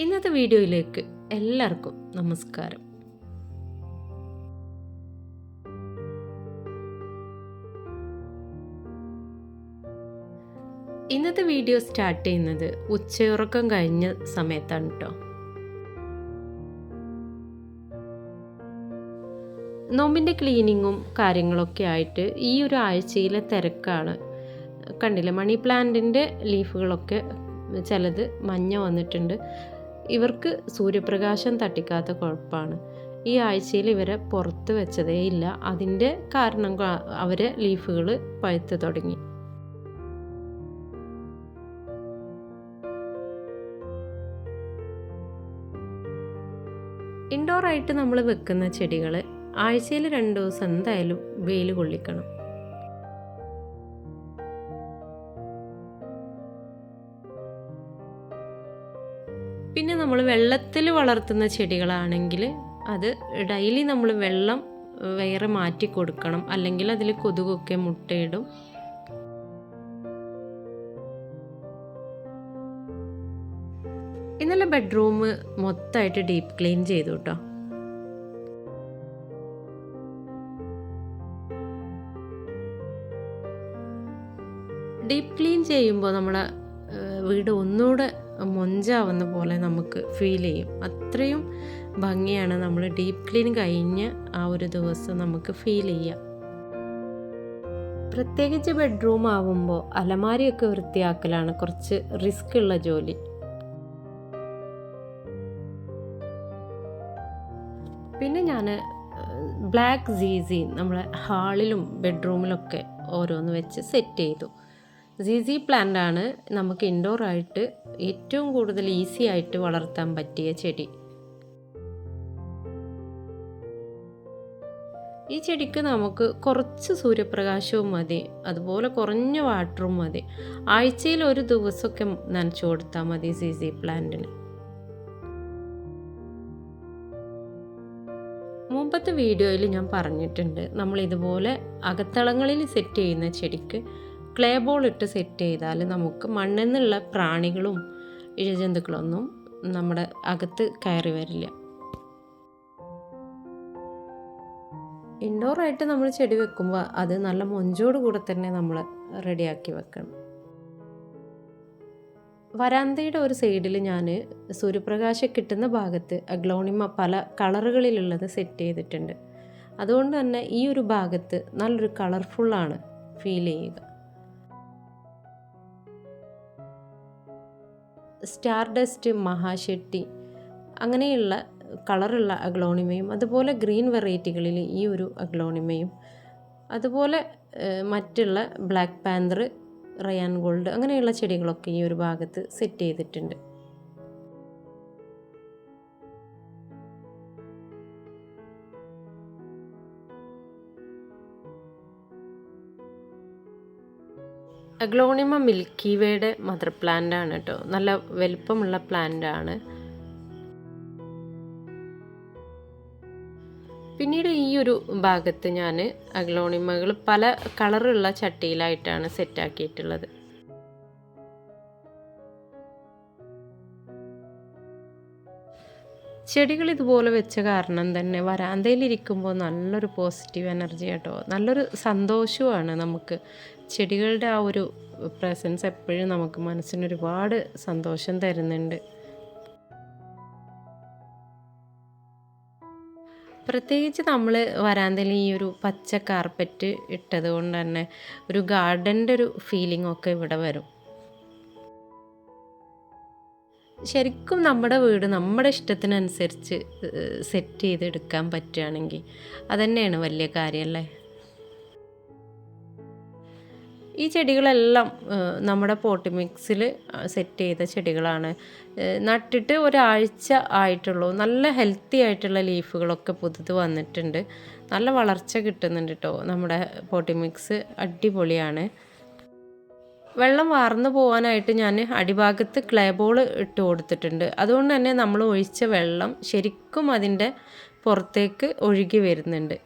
ഇന്നത്തെ വീഡിയോയിലേക്ക് എല്ലാവർക്കും നമസ്കാരം. ഇന്നത്തെ വീഡിയോ സ്റ്റാർട്ട് ചെയ്യുന്നത് ഉച്ചയുറക്കം കഴിഞ്ഞ സമയത്താണ് കേട്ടോ. നോമ്പിൻ്റെ ക്ലീനിങ്ങും കാര്യങ്ങളൊക്കെ ആയിട്ട് ഈ ഒരു ആഴ്ചയിലെ തിരക്കാണ്. കണ്ടില്ലേ, മണി പ്ലാന്റിൻ്റെ ലീഫുകളൊക്കെ ചിലത് മഞ്ഞ വന്നിട്ടുണ്ട്. ഇവർക്ക് സൂര്യപ്രകാശം തട്ടിക്കാത്ത കുഴപ്പമാണ്. ഈ ആഴ്ചയിൽ ഇവരെ പുറത്ത് വെച്ചതേ ഇല്ല. അതിൻ്റെ കാരണം അവരെ ലീഫുകൾ പഴുത്ത് തുടങ്ങി. ഇൻഡോറായിട്ട് നമ്മൾ വെക്കുന്ന ചെടികൾ ആഴ്ചയിൽ 2 ദിവസം എന്തായാലും വെയിൽ കൊള്ളിക്കണം. പിന്നെ നമ്മൾ വെള്ളത്തിൽ വളർത്തുന്ന ചെടികളാണെങ്കിൽ അത് ഡെയിലി നമ്മൾ വെള്ളം വേറെ മാറ്റി കൊടുക്കണം, അല്ലെങ്കിൽ അതിൽ കൊതുകൊക്കെ മുട്ടയിടും. ഇന്നലെ ബെഡ്റൂം മൊത്തമായിട്ട് ഡീപ്പ് ക്ലീൻ ചെയ്തു കേട്ടോ. ഡീപ്പ് ക്ലീൻ ചെയ്യുമ്പോൾ നമ്മളെ വീട് ഒന്നുകൂടെ മൊഞ്ചാവുന്ന പോലെ നമുക്ക് ഫീൽ ചെയ്യും. അത്രയും ഭംഗിയാണ് നമ്മൾ ഡീപ്പ് ക്ലീൻ കഴിഞ്ഞ് ആ ഒരു ദിവസം നമുക്ക് ഫീൽ ചെയ്യുക. പ്രത്യേകിച്ച് ബെഡ്റൂം ആവുമ്പോൾ അലമാരിയൊക്കെ വൃത്തിയാക്കലാണ് കുറച്ച് റിസ്ക് ഉള്ള ജോലി. പിന്നെ ഞാൻ ബ്ലാക്ക് സീസി നമ്മളെ ഹാളിലും ബെഡ്റൂമിലൊക്കെ ഓരോന്ന് വെച്ച് സെറ്റ് ചെയ്തു. സീസി പ്ലാന്റ് ആണ് നമുക്ക് ഇൻഡോറായിട്ട് ഏറ്റവും കൂടുതൽ ഈസി ആയിട്ട് വളർത്താൻ പറ്റിയ ചെടി. ഈ ചെടിക്ക് നമുക്ക് കുറച്ച് സൂര്യപ്രകാശവും മതി, അതുപോലെ കുറഞ്ഞ വാട്ടറും മതി. ആഴ്ചയിൽ 1 ദിവസമൊക്കെ നനച്ചു കൊടുത്താൽ മതി സീസി പ്ലാന്റിന്. മുമ്പത്തെ വീഡിയോയിൽ ഞാൻ പറഞ്ഞിട്ടുണ്ട്, നമ്മൾ ഇതുപോലെ അകത്തളങ്ങളിൽ സെറ്റ് ചെയ്യുന്ന ചെടിക്ക് ക്ലേ ബോൾ ഇട്ട് സെറ്റ് ചെയ്താൽ നമുക്ക് മണ്ണിൽ നിന്നുള്ള പ്രാണികളും ഇഴജന്തുക്കളൊന്നും നമ്മുടെ അകത്ത് കയറി വരില്ല. ഇൻഡോറായിട്ട് നമ്മൾ ചെടി വെക്കുമ്പോൾ അത് നല്ല മൊഞ്ചോട് കൂടെ തന്നെ നമ്മൾ റെഡിയാക്കി വെക്കണം. വരാന്തയുടെ ഒരു സൈഡിൽ ഞാൻ സൂര്യപ്രകാശം കിട്ടുന്ന ഭാഗത്ത് അഗ്ലോണിമ പല കളറുകളിലുള്ളത് സെറ്റ് ചെയ്തിട്ടുണ്ട്. അതുകൊണ്ട് തന്നെ ഈ ഒരു ഭാഗത്ത് നല്ലൊരു കളർഫുള്ളാണ് ഫീൽ ചെയ്യുക. സ്റ്റാർ ഡസ്റ്റ്, മഹാശെട്ടി അങ്ങനെയുള്ള കളറുള്ള അഗ്ലോണിമയും, അതുപോലെ ഗ്രീൻ വെറൈറ്റികളിൽ ഈ ഒരു അഗ്ലോണിമയും, അതുപോലെ മറ്റുള്ള ബ്ലാക്ക് പാന്തർ, റയാൻ ഗോൾഡ് അങ്ങനെയുള്ള ചെടികളൊക്കെ ഈ ഒരു ഭാഗത്ത് സെറ്റ് ചെയ്തിട്ടുണ്ട്. അഗ്ലോണിമ മിൽക്കി വേയുടെ മദർ പ്ലാന്റ് ആണ് കേട്ടോ. നല്ല വലുപ്പമുള്ള പ്ലാന്റ് ആണ്. പിന്നീട് ഈ ഒരു ഭാഗത്ത് ഞാൻ അഗ്ലോണിമകൾ പല കളറുള്ള ചട്ടിയിലായിട്ടാണ് സെറ്റാക്കിയിട്ടുള്ളത്. ചെടികൾ ഇതുപോലെ വെച്ച കാരണം തന്നെ വരാന്തയിലിരിക്കുമ്പോൾ നല്ലൊരു പോസിറ്റീവ് എനർജി കേട്ടോ, നല്ലൊരു സന്തോഷവുമാണ് നമുക്ക്. ചെടികളുടെ ആ ഒരു പ്രസൻസ് എപ്പോഴും നമുക്ക് മനസ്സിന് ഒരുപാട് സന്തോഷം തരുന്നുണ്ട്. പ്രത്യേകിച്ച് നമ്മൾ വരാന്തയിൽ ഈ ഒരു പച്ച കാർപ്പറ്റ് ഇട്ടത് കൊണ്ട് തന്നെ ഒരു ഗാർഡൻ്റെ ഒരു ഫീലിംഗ് ഒക്കെ ഇവിടെ വരും. ശരിക്കും നമ്മുടെ വീട് നമ്മുടെ ഇഷ്ടത്തിനനുസരിച്ച് സെറ്റ് ചെയ്തെടുക്കാൻ പറ്റുകയാണെങ്കിൽ അതുതന്നെയാണ് വലിയ കാര്യമല്ലേ. ഈ ചെടികളെല്ലാം നമ്മുടെ പോട്ടി മിക്സിൽ സെറ്റ് ചെയ്ത ചെടികളാണ്. നട്ടിട്ട് ഒരാഴ്ച ആയിട്ടുള്ളൂ. നല്ല ഹെൽത്തി ആയിട്ടുള്ള ലീഫുകളൊക്കെ പുതുത് വന്നിട്ടുണ്ട്. നല്ല വളർച്ച കിട്ടുന്നുണ്ട് കേട്ടോ. നമ്മുടെ പോട്ടി മിക്സ് അടിപൊളിയാണ്. വെള്ളം വാർന്നു പോകാനായിട്ട് ഞാൻ അടിഭാഗത്ത് ക്ലേ ബോൾ ഇട്ട് കൊടുത്തിട്ടുണ്ട്. അതുകൊണ്ട് തന്നെ നമ്മൾ ഒഴിച്ച വെള്ളം ശരിക്കും അതിൻ്റെ പുറത്തേക്ക് ഒഴുകി വരുന്നുണ്ട്.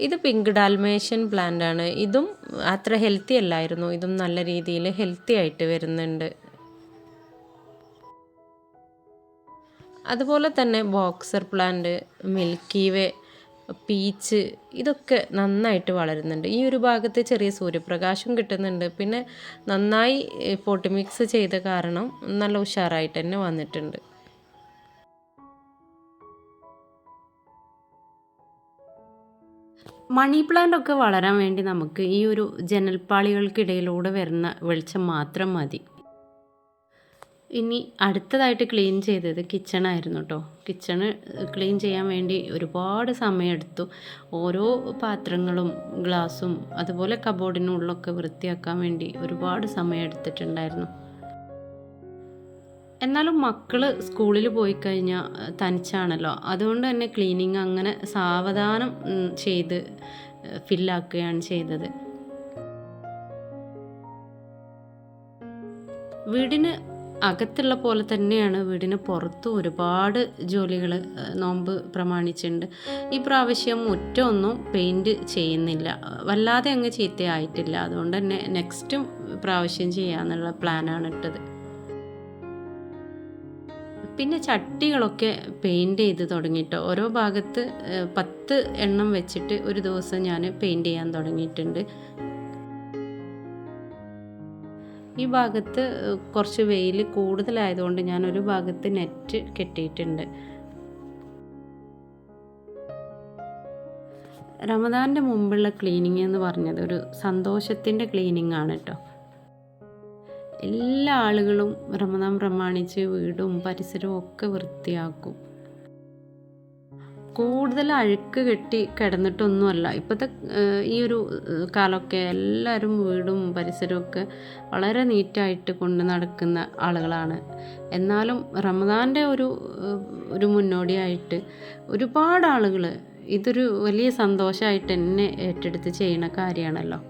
ഇത് പിങ്ക് ഡാൽമേഷ്യൻ പ്ലാന്റ് ആണ്. ഇതും അത്ര ഹെൽത്തി അല്ലായിരുന്നു. ഇതും നല്ല രീതിയിൽ ഹെൽത്തി ആയിട്ട് വരുന്നുണ്ട്. അതുപോലെ തന്നെ ബോക്സർ പ്ലാന്റ്, മിൽക്കി വേ, പീച്ച് ഇതൊക്കെ നന്നായിട്ട് വളരുന്നുണ്ട്. ഈ ഒരു ഭാഗത്ത് ചെറിയ സൂര്യപ്രകാശം കിട്ടുന്നുണ്ട്. പിന്നെ നന്നായി പോട്ട് മിക്സ് ചെയ്ത കാരണം നല്ല ഉഷാറായിട്ട് തന്നെ വന്നിട്ടുണ്ട്. മണി പ്ലാന്റ് ഒക്കെ വളരാൻ വേണ്ടി നമുക്ക് ഈ ഒരു ജനൽപ്പാളികൾക്കിടയിലൂടെ വരുന്ന വെളിച്ചം മാത്രം മതി. ഇനി അടുത്തതായിട്ട് ക്ലീൻ ചെയ്തത് കിച്ചണായിരുന്നു കേട്ടോ. കിച്ചണ് ക്ലീൻ ചെയ്യാൻ വേണ്ടി ഒരുപാട് സമയമെടുത്തു. ഓരോ പാത്രങ്ങളും ഗ്ലാസും അതുപോലെ കബോർഡിനുള്ളൊക്കെ വൃത്തിയാക്കാൻ വേണ്ടി ഒരുപാട് സമയം എടുത്തിട്ടുണ്ടായിരുന്നു. എന്നാലും മക്കൾ സ്കൂളിൽ പോയി കഴിഞ്ഞാൽ തനിച്ചാണല്ലോ, അതുകൊണ്ട് തന്നെ ക്ലീനിങ് അങ്ങനെ സാവധാനം ചെയ്ത് ഫില്ലാക്കുകയാണ് ചെയ്തത്. വീടിന് അകത്തുള്ള പോലെ തന്നെയാണ് വീടിന് പുറത്തും ഒരുപാട് ജോലികൾ നോമ്പ് പ്രമാണിച്ചിട്ടുണ്ട്. ഈ പ്രാവശ്യം മുറ്റമൊന്നും പെയിൻറ് ചെയ്യുന്നില്ല, വല്ലാതെ അങ്ങ് ചീത്തയായിട്ടില്ല. അതുകൊണ്ട് തന്നെ നെക്സ്റ്റും പ്രാവശ്യം ചെയ്യാമെന്നുള്ള പ്ലാനാണ് ഇട്ടത്. പിന്നെ ചട്ടികളൊക്കെ പെയിൻറ് ചെയ്ത് തുടങ്ങിയിട്ട് ഓരോ ഭാഗത്ത് 10 എണ്ണം വെച്ചിട്ട് ഒരു ദിവസം ഞാൻ പെയിൻറ് ചെയ്യാൻ തുടങ്ങിയിട്ടുണ്ട്. ഈ ഭാഗത്ത് കുറച്ച് വെയിൽ കൂടുതലായതുകൊണ്ട് ഞാനൊരു ഭാഗത്ത് നെറ്റ് കെട്ടിയിട്ടുണ്ട്. റമദാൻ്റെ മുമ്പുള്ള ക്ലീനിങ് എന്ന് പറഞ്ഞത് ഒരു സന്തോഷത്തിൻ്റെ ക്ലീനിങ് ആണ് കേട്ടോ. എല്ലാ ആളുകളും റമദാൻ പ്രമാണിച്ച് വീടും പരിസരവും ഒക്കെ വൃത്തിയാക്കും. കൂടുതൽ അഴുക്ക് കെട്ടി കിടന്നിട്ടൊന്നുമല്ല. ഇപ്പോഴത്തെ ഈ ഒരു കാലമൊക്കെ എല്ലാവരും വീടും പരിസരമൊക്കെ വളരെ നീറ്റായിട്ട് കൊണ്ട് നടക്കുന്ന ആളുകളാണ്. എന്നാലും റമദാൻ്റെ ഒരു മുന്നോടിയായിട്ട് ഒരുപാട് ആളുകൾ ഇതൊരു വലിയ സന്തോഷമായിട്ട് തന്നെ ഏറ്റെടുത്ത് ചെയ്യുന്ന കാര്യമാണല്ലോ.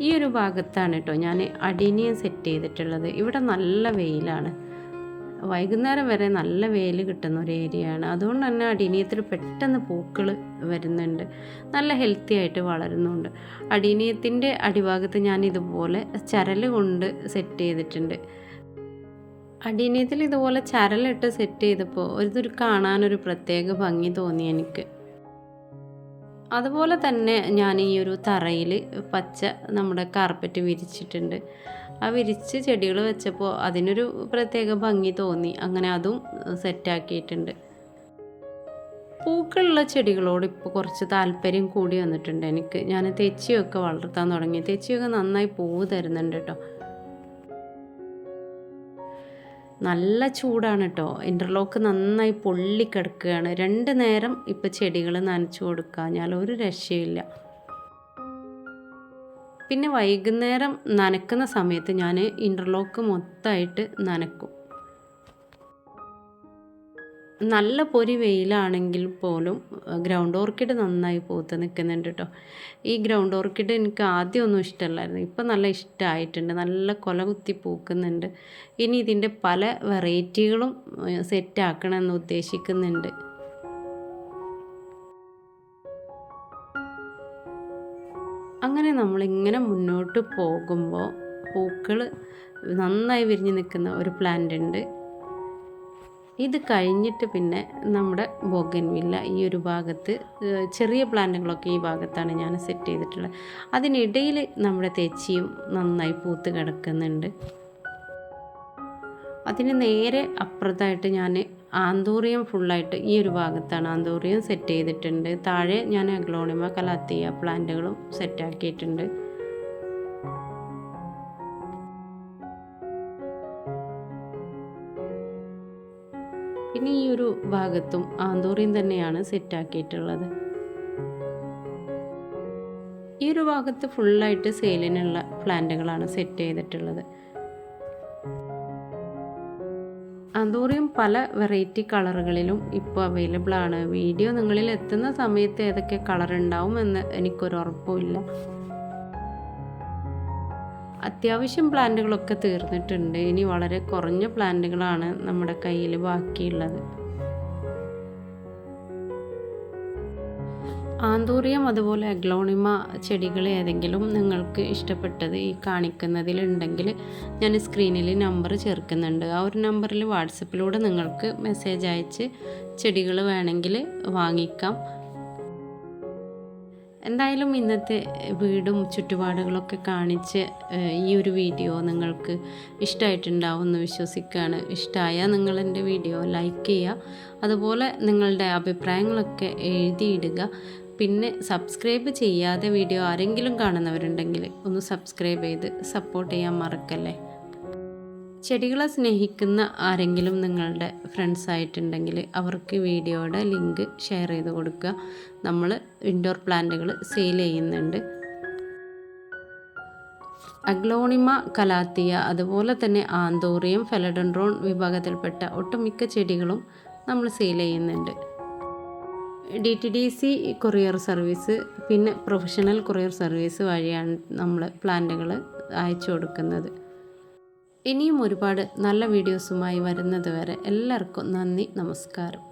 ഈ ഒരു ഭാഗത്താണ് കേട്ടോ ഞാൻ അടീനിയം സെറ്റ് ചെയ്തിട്ടുള്ളത്. ഇവിടെ നല്ല വെയിലാണ്, വൈകുന്നേരം വരെ നല്ല വെയിൽ കിട്ടുന്ന ഒരു ഏരിയയാണ്. അതുകൊണ്ട് തന്നെ അടീനിയത്തിൽ പെട്ടെന്ന് പൂക്കൾ വരുന്നുണ്ട്, നല്ല ഹെൽത്തി ആയിട്ട് വളരുന്നുണ്ട്. അടീനിയത്തിൻ്റെ അടിഭാഗത്ത് ഞാൻ ഇതുപോലെ ചരൽ കൊണ്ട് സെറ്റ് ചെയ്തിട്ടുണ്ട്. അടീനിയത്തിൽ ഇതുപോലെ ചരലിട്ട് സെറ്റ് ചെയ്തപ്പോൾ ഇതൊരു കാണാനൊരു പ്രത്യേക ഭംഗി തോന്നി എനിക്ക്. അതുപോലെ തന്നെ ഞാൻ ഈ ഒരു തറയിൽ പച്ച നമ്മുടെ കാർപ്പറ്റ് വിരിച്ചിട്ടുണ്ട്. ആ വിരിച്ച് ചെടികൾ വെച്ചപ്പോൾ അതിനൊരു പ്രത്യേക ഭംഗി തോന്നി. അങ്ങനെ അതും സെറ്റാക്കിയിട്ടുണ്ട്. പൂക്കളുള്ള ചെടികളോട് ഇപ്പോൾ കുറച്ച് താല്പര്യം കൂടി വന്നിട്ടുണ്ട് എനിക്ക്. ഞാൻ തെച്ചിയൊക്കെ വളർത്താൻ തുടങ്ങി. തെച്ചിയൊക്കെ നന്നായി പൂവ് തരുന്നുണ്ട് കേട്ടോ. നല്ല ചൂടാണ് കേട്ടോ. ഇൻ്റർലോക്ക് നന്നായി പൊള്ളിക്കിടക്കുകയാണ്. 2 നേരം ഇപ്പോൾ ചെടികൾ നനച്ചു കൊടുക്കാഞ്ഞാൽ ഒരു രക്ഷയില്ല. പിന്നെ വൈകുന്നേരം നനക്കുന്ന സമയത്ത് ഞാൻ ഇൻ്റർലോക്ക് മൊത്തമായിട്ട് നനക്കും. നല്ല പൊരി വെയിലാണെങ്കിൽ പോലും ഗ്രൗണ്ട് ഓർക്കിഡ് നന്നായി പൂത്ത് നിൽക്കുന്നുണ്ട് കേട്ടോ. ഈ ഗ്രൗണ്ട് ഓർക്കിഡ് എനിക്ക് ആദ്യമൊന്നും ഇഷ്ടമല്ലായിരുന്നു, ഇപ്പം നല്ല ഇഷ്ടമായിട്ടുണ്ട്. നല്ല കൊല കുത്തി പൂക്കുന്നുണ്ട്. ഇനി ഇതിൻ്റെ പല വെറൈറ്റികളും സെറ്റാക്കണമെന്ന് ഉദ്ദേശിക്കുന്നുണ്ട്. അങ്ങനെ നമ്മളിങ്ങനെ മുന്നോട്ട് പോകുമ്പോൾ പൂക്കൾ നന്നായി വിരിഞ്ഞ് നിൽക്കുന്ന ഒരു പ്ലാന്റ് ഉണ്ട്. ഇത് കഴിഞ്ഞിട്ട് പിന്നെ നമ്മുടെ ബോഗൻവില്ല ഈ ഒരു ഭാഗത്ത്, ചെറിയ പ്ലാന്റുകളൊക്കെ ഈ ഭാഗത്താണ് ഞാൻ സെറ്റ് ചെയ്തിട്ടുള്ളത്. അതിനിടയിൽ നമ്മുടെ തെച്ചിയും നന്നായി പൂത്ത് കിടക്കുന്നുണ്ട്. അതിന് നേരെ അപ്പുറത്തായിട്ട് ഞാൻ ആന്തൂറിയം ഫുള്ളായിട്ട് ഈ ഒരു ഭാഗത്താണ് ആന്തൂറിയം സെറ്റ് ചെയ്തിട്ടുണ്ട്. താഴെ ഞാൻ അഗ്ലോണിമ കലാത്തിയ പ്ലാന്റുകളും സെറ്റാക്കിയിട്ടുണ്ട്. പിന്നെ ഈ ഒരു ഭാഗത്തും ആന്തൂറിയം തന്നെയാണ് സെറ്റാക്കിയിട്ടുള്ളത്. ഈ ഒരു ഭാഗത്ത് ഫുള്ളായിട്ട് സെയിലിനുള്ള പ്ലാന്റുകളാണ് സെറ്റ് ചെയ്തിട്ടുള്ളത്. ആന്തൂറിയം പല വെറൈറ്റി കളറുകളിലും ഇപ്പോൾ അവൈലബിൾ ആണ്. വീഡിയോ നിങ്ങളിൽ എത്തുന്ന സമയത്ത് ഏതൊക്കെ കളർ ഉണ്ടാവും എന്ന് എനിക്കൊരു ഉറപ്പുമില്ല. അത്യാവശ്യം പ്ലാന്റുകളൊക്കെ തീർന്നിട്ടുണ്ട്. ഇനി വളരെ കുറഞ്ഞ പ്ലാന്റുകളാണ് നമ്മുടെ കയ്യിൽ ബാക്കിയുള്ളത്. ആന്തൂറിയം അതുപോലെ അഗ്ലോണിമ ചെടികൾ ഏതെങ്കിലും നിങ്ങൾക്ക് ഇഷ്ടപ്പെട്ടത് ഈ കാണിക്കുന്നതിലുണ്ടെങ്കിൽ ഞാൻ സ്ക്രീനിൽ നമ്പർ ചേർക്കുന്നുണ്ട്. ആ ഒരു നമ്പറിൽ വാട്സപ്പിലൂടെ നിങ്ങൾക്ക് മെസ്സേജ് അയച്ച് ചെടികൾ വേണമെങ്കിൽ വാങ്ങിക്കാം. എന്തായാലും ഇന്നത്തെ വീടും ചുറ്റുപാടുകളൊക്കെ കാണിച്ച് ഈ ഒരു വീഡിയോ നിങ്ങൾക്ക് ഇഷ്ടമായിട്ടുണ്ടാവുമെന്ന് വിശ്വസിക്കുകയാണ്. ഇഷ്ടമായാൽ നിങ്ങൾ എൻ്റെ വീഡിയോ ലൈക്ക് ചെയ്യുക, അതുപോലെ നിങ്ങളുടെ അഭിപ്രായങ്ങളൊക്കെ എഴുതിയിടുക. പിന്നെ സബ്സ്ക്രൈബ് ചെയ്യാതെ വീഡിയോ ആരെങ്കിലും കാണുന്നവരുണ്ടെങ്കിൽ ഒന്ന് സബ്സ്ക്രൈബ് ചെയ്ത് സപ്പോർട്ട് ചെയ്യാൻ മറക്കല്ലേ. ചെടികളെ സ്നേഹിക്കുന്ന ആരെങ്കിലും നിങ്ങളുടെ ഫ്രണ്ട്സ് ആയിട്ടുണ്ടെങ്കിൽ അവർക്ക് വീഡിയോയുടെ ലിങ്ക് ഷെയർ ചെയ്ത് കൊടുക്കുക. നമ്മൾ ഇൻഡോർ പ്ലാന്റുകൾ സെയിൽ ചെയ്യുന്നുണ്ട്. അഗ്ലോണിമ, കലാത്തിയ, അതുപോലെ തന്നെ ആന്തോറിയം, ഫെലഡൻഡ്രോൺ വിഭാഗത്തിൽപ്പെട്ട ഒട്ടുമിക്ക ചെടികളും നമ്മൾ സെയിൽ ചെയ്യുന്നുണ്ട്. DTDC കൊറിയർ സർവീസ്, പിന്നെ പ്രൊഫഷണൽ കൊറിയർ സർവീസ് വഴിയാണ് നമ്മൾ പ്ലാന്റുകൾ അയച്ചു കൊടുക്കുന്നത്. ഇനിയും ഒരുപാട് നല്ല വീഡിയോസുമായി വരുന്നത് വരെ എല്ലാവർക്കും നന്ദി, നമസ്കാരം.